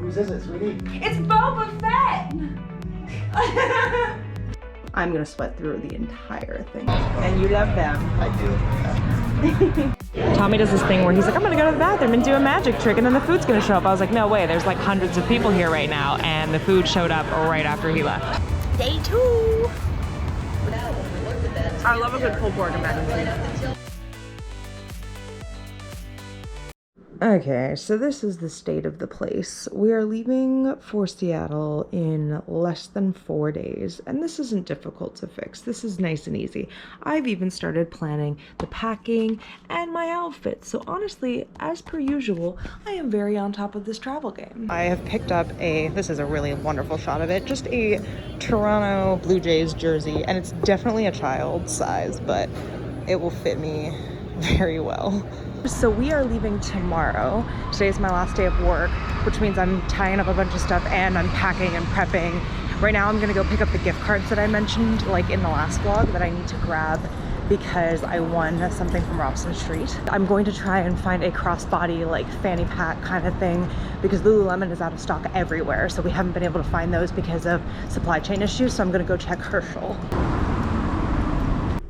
Whose is it, sweetie? It's Boba Fett! I'm gonna sweat through the entire thing. And you love them. I do. Tommy does this thing where he's like, I'm gonna go to the bathroom and do a magic trick and then the food's gonna show up. I was like, no way, there's like hundreds of people here right now, and the food showed up right after he left. Day 2! I love a good pulled pork and mac and cheese. Okay, so this is the state of the place. We are leaving for Seattle in less than 4 days, and this isn't difficult to fix. This is nice and easy. I've even started planning the packing and my outfits. So honestly, as per usual, I am very on top of this travel game. I have picked up this is a really wonderful shot of it, just a Toronto Blue Jays jersey, and it's definitely a child's size, but it will fit me very well. So we are leaving tomorrow. Today is my last day of work, which means I'm tying up a bunch of stuff and unpacking and prepping. Right now I'm gonna go pick up the gift cards that I mentioned like in the last vlog that I need to grab because I won something from Robson Street. I'm going to try and find a crossbody like fanny pack kind of thing because Lululemon is out of stock everywhere, so we haven't been able to find those because of supply chain issues, so I'm gonna go check Herschel.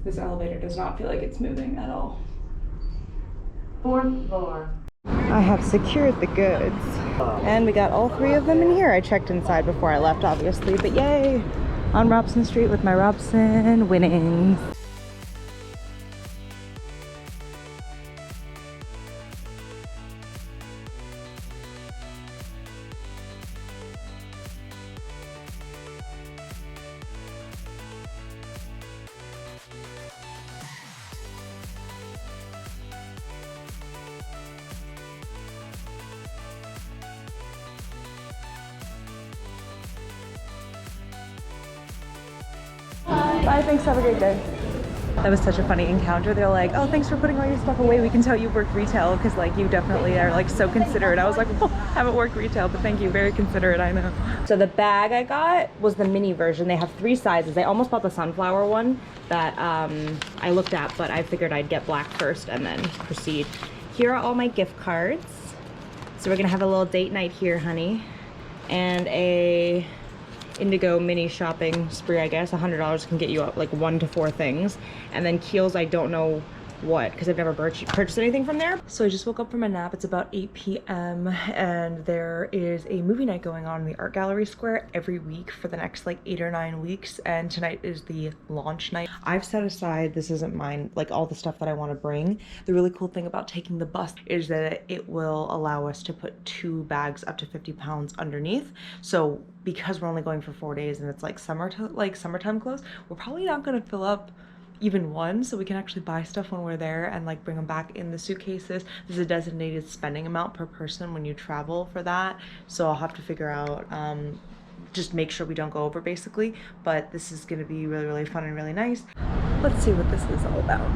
This elevator does not feel like it's moving at all. 4th floor. I have secured the goods and we got all 3 of them in here. I checked inside before I left obviously, but yay! On Robson Street with my Robson winnings. Bye, thanks, have a great day. That was such a funny encounter. They're like, oh, thanks for putting all your stuff away. We can tell you work retail because like you definitely are like so considerate. I was like, oh, I haven't worked retail, but thank you, very considerate, I know. So the bag I got was the mini version. They have 3 sizes. I almost bought the sunflower one that I looked at, but I figured I'd get black first and then proceed. Here are all my gift cards. So we're gonna have a little date night here, honey. And a Indigo mini shopping spree, I guess. $100 can get you up like 1 to 4 things. And then Kiehl's, I don't know what, because I've never purchased anything from there. So I just woke up from a nap. It's about 8 p.m. and there is a movie night going on in the Art Gallery Square every week for the next like 8 or 9 weeks, and tonight is the launch night. I've set aside, this isn't mine, like all the stuff that I want to bring. The really cool thing about taking the bus is that it will allow us to put 2 bags up to 50 pounds underneath. So because we're only going for 4 days and it's like summertime clothes, we're probably not going to fill up even one, so we can actually buy stuff when we're there and like bring them back in the suitcases. There's a designated spending amount per person when you travel for that, so I'll have to figure out just make sure we don't go over basically, but this is going to be really, really fun and really nice. Let's see what this is all about.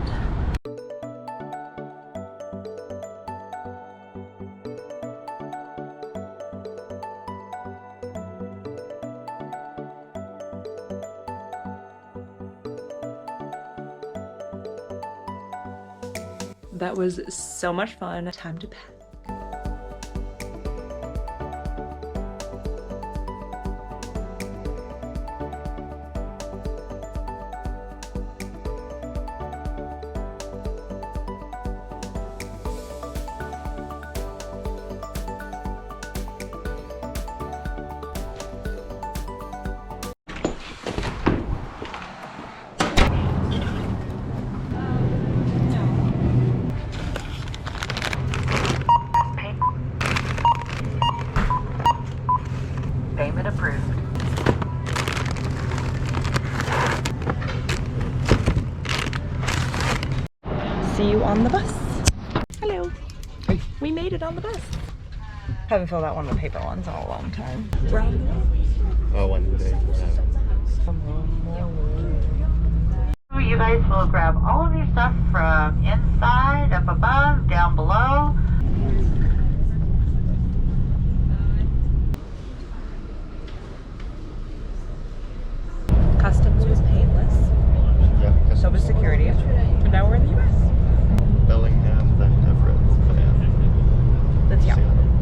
That was so much fun. Time to pack. Payment approved. See you on the bus. Hello. Hey. We made it on the bus. Haven't filled out one of the paper ones in a long time. We're on the bus. Oh, one day. You guys will grab all of your stuff from inside, up above, down below. Customs was painless. Yeah. So was security. And now we're in the US. Bellingham, then Everett, then That's yeah. Seattle.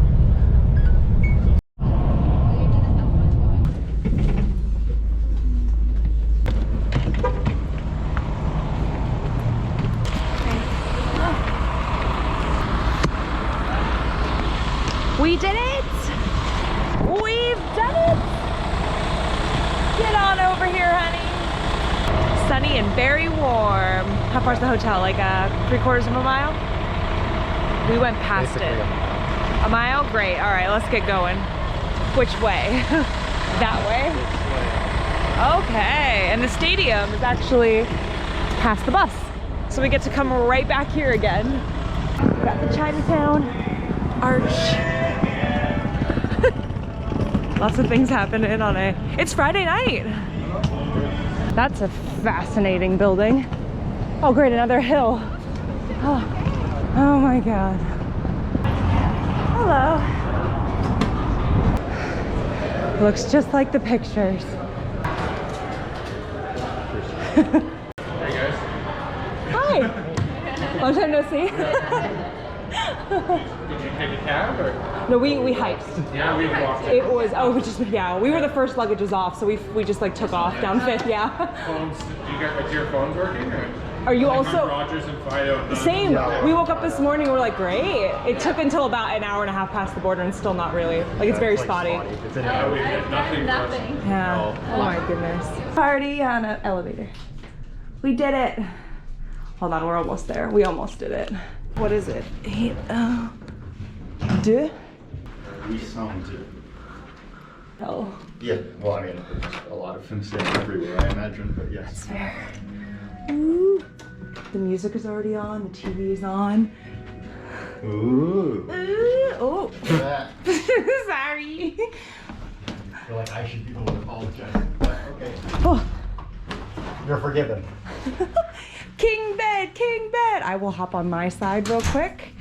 it! We've done it! Get on over here, honey. Sunny and very warm. How far's the hotel? Like 3/4 of a mile? We went past Basically it. A mile? Great. All right, let's get going. Which way? That way? Okay. And the stadium is actually past the bus. So we get to come right back here again. We got the Chinatown Arch. Lots of things happening on it's Friday night. That's a fascinating building. Oh great, another hill. Oh my God. Hello. Looks just like the pictures. Hey guys. Hi. Long time no see. Did you take a cab or? No, we hiked. Yeah, we walked. It was, we were the first luggage was off, so we just like took off down 5th, yeah. Phones, are your phones working? Or? Are you Like also? Rogers and Fido. Same. We woke up this morning, we're like, great. It took until about an hour and a half past the border and still not really. Like it's very spotty. It's we did nothing. Yeah. Oh my goodness. Party on an elevator. We did it. Hold on, we're almost there. We almost did it. What is it? 8, 2. We sound it. Oh. Yeah, well, I mean, there's a lot of them staying everywhere, I imagine, but yes. That's fair. Ooh. The music is already on, the TV is on. Ooh. Ooh. Oh. That. Sorry. I feel like I should be the one apologizing, but okay. Oh. You're forgiven. King bed, king bed. I will hop on my side real quick.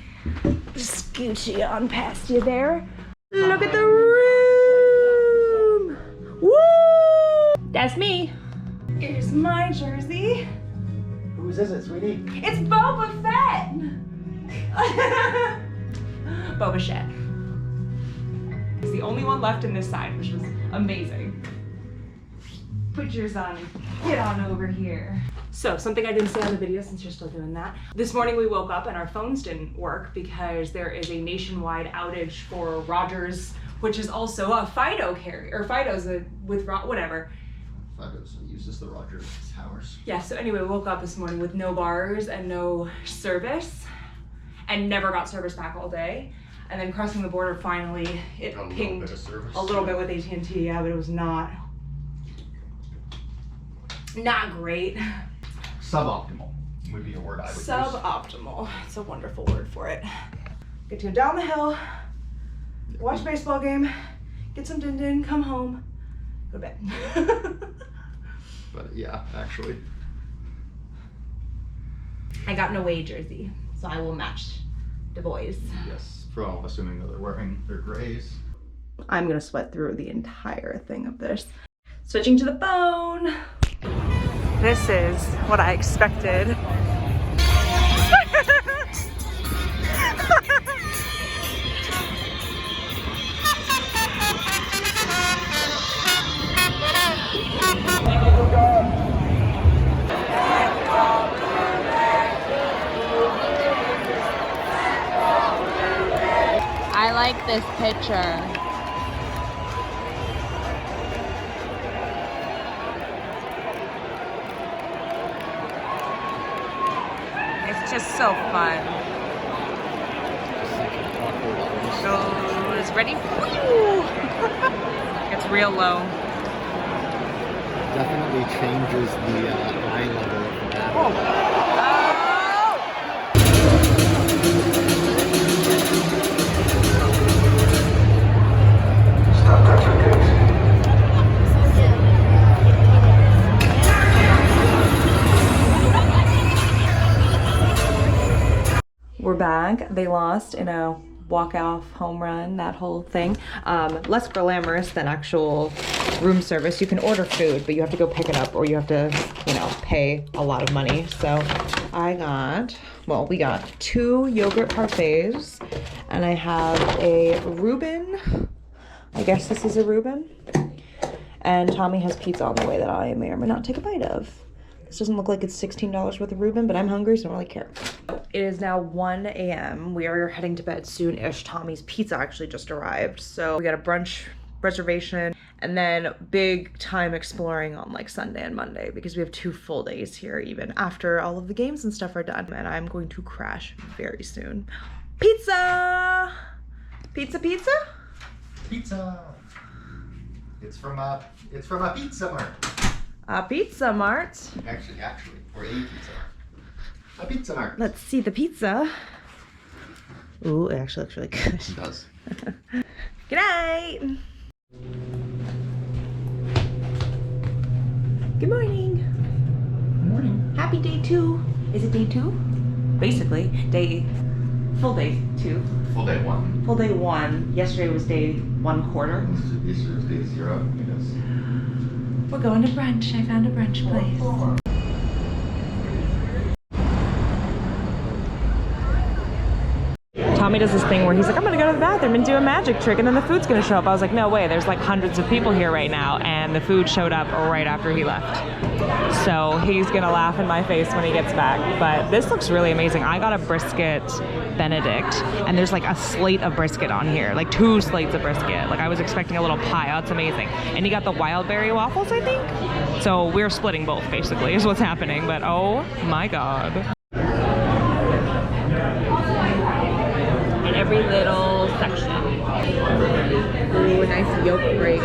Just scooch you on past you there. Look at the room. Woo! That's me. Here's my jersey. Whose is it, sweetie? It's Boba Fett. Boba Fett. He's the only one left in this side, which was amazing. Put yours on. Get on over here. So, something I didn't say on the video since you're still doing that. This morning we woke up and our phones didn't work because there is a nationwide outage for Rogers, which is also a Fido carrier, or Fido's whatever. Fido uses the Rogers towers. Yeah, so anyway, we woke up this morning with no bars and no service and never got service back all day. And then crossing the border, finally, it pinged a little bit with AT&T, yeah, but it was not great. Suboptimal would be a word I would use. Suboptimal. It's a wonderful word for it. Get to go down the hill, watch a baseball game, get some din-din, come home, go to bed. But yeah, actually. I got an away jersey, so I will match the boys. Yes, from assuming that they're wearing their grays. I'm gonna sweat through the entire thing of this. Switching to the phone. This is what I expected. I like this picture. It's just so fun. Goes ready. Woo! It's real low. Definitely changes the eye level of the battery. We're back. They lost in a walk-off home run, that whole thing. Less glamorous than actual room service. You can order food, but you have to go pick it up or you have to, pay a lot of money. So we got 2 yogurt parfaits and I have a Reuben. I guess this is a Reuben. And Tommy has pizza on the way that I may or may not take a bite of. This doesn't look like it's $16 worth of Reuben, but I'm hungry, so I don't really care. It is now 1 a.m. We are heading to bed soon-ish. Tommy's pizza actually just arrived. So we got a brunch reservation and then big time exploring on like Sunday and Monday because we have 2 full days here even after all of the games and stuff are done. And I'm going to crash very soon. Pizza! Pizza, pizza? Pizza. It's from a Pizza Mart. A Pizza Mart. Actually, or a Pizza Mart. A Pizza Mart. Let's see the pizza. Ooh, it actually looks really good. It does. Good night. Good morning. Good morning. Happy day 2. Is it day 2? Basically, full day 2. Full day 1. Full day 1. Yesterday was day 1/4. This is day 0, I guess. We're going to brunch. I found a brunch place. Tommy does this thing where he's like, I'm gonna go to the bathroom and do a magic trick and then the food's gonna show up. I was like, no way, there's like hundreds of people here right now, and the food showed up right after he left. So he's gonna laugh in my face when he gets back. But this looks really amazing. I got a brisket Benedict, and there's like a slate of brisket on here, like 2 slates of brisket. Like I was expecting a little pie. Oh, it's amazing. And he got the wild berry waffles, I think. So we're splitting both basically is what's happening, but oh my God. Every little section. Ooh, a nice yolk break.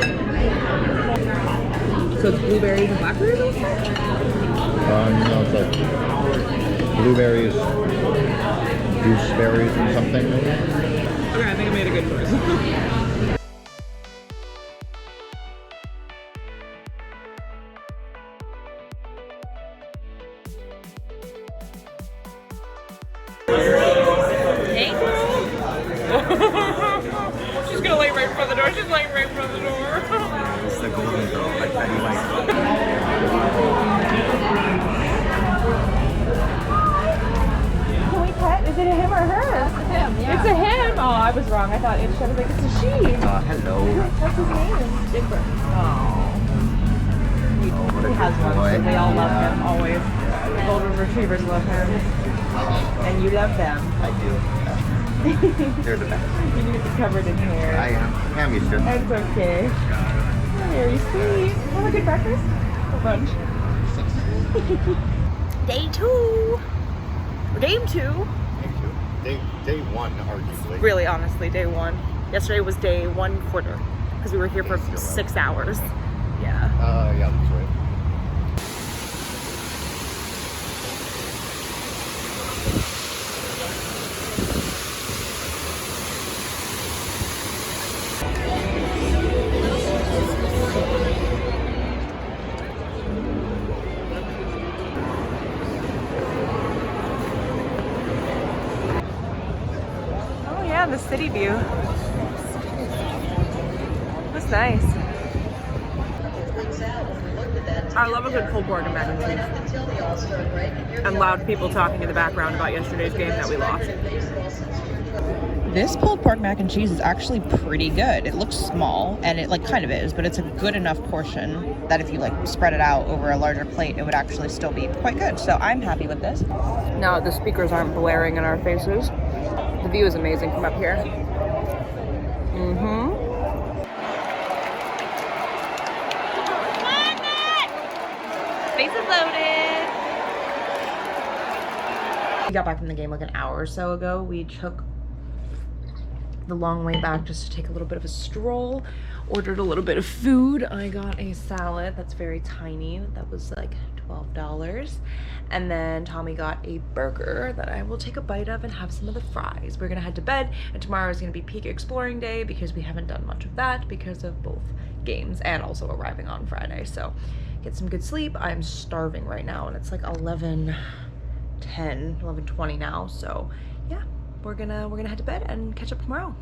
So it's blueberries and blackberries also? No, it's like blueberries, gooseberries, and something. Okay, I think I made a good choice. She's gonna lay right in front of the door. She's laying right in front of the door. It's the golden girl, like Betty White. Can we pet? Is it a him or her? It's a him, yeah. It's a him! Oh, I was wrong. I thought I was like, it's a she. Hello. What's his name? Different. Oh. What a He has good one. boy. They all love him, always. Golden retrievers love him. And you love them. I do. They're the best. You need to be covered in hair. I am. I'm used to it. That's okay. Very sweet. Have a good breakfast? A bunch. Day 2. Day 2. Day 1, arguably. Really, honestly, day 1. Yesterday was day 1/4 because we were here for 6 hours. Yeah. Yeah, that's right. The city view. That's nice. I love a good pulled pork and mac and cheese. And loud people talking in the background about yesterday's game that we lost. This pulled pork mac and cheese is actually pretty good. It looks small, and it like kind of is, but it's a good enough portion that if you like spread it out over a larger plate, it would actually still be quite good. So I'm happy with this. Now the speakers aren't blaring in our faces. The view is amazing from up here. Space is loaded. We got back from the game like an hour or so ago. We took the long way back just to take a little bit of a stroll. Ordered a little bit of food. I got a salad that's very tiny. That was like $12. And then Tommy got a burger that I will take a bite of and have some of the fries. We're gonna head to bed, and tomorrow is gonna be peak exploring day because we haven't done much of that because of both games and also arriving on Friday. So get some good sleep. I'm starving right now and it's like 11:10, 11:20 now. So yeah, we're gonna head to bed and catch up tomorrow.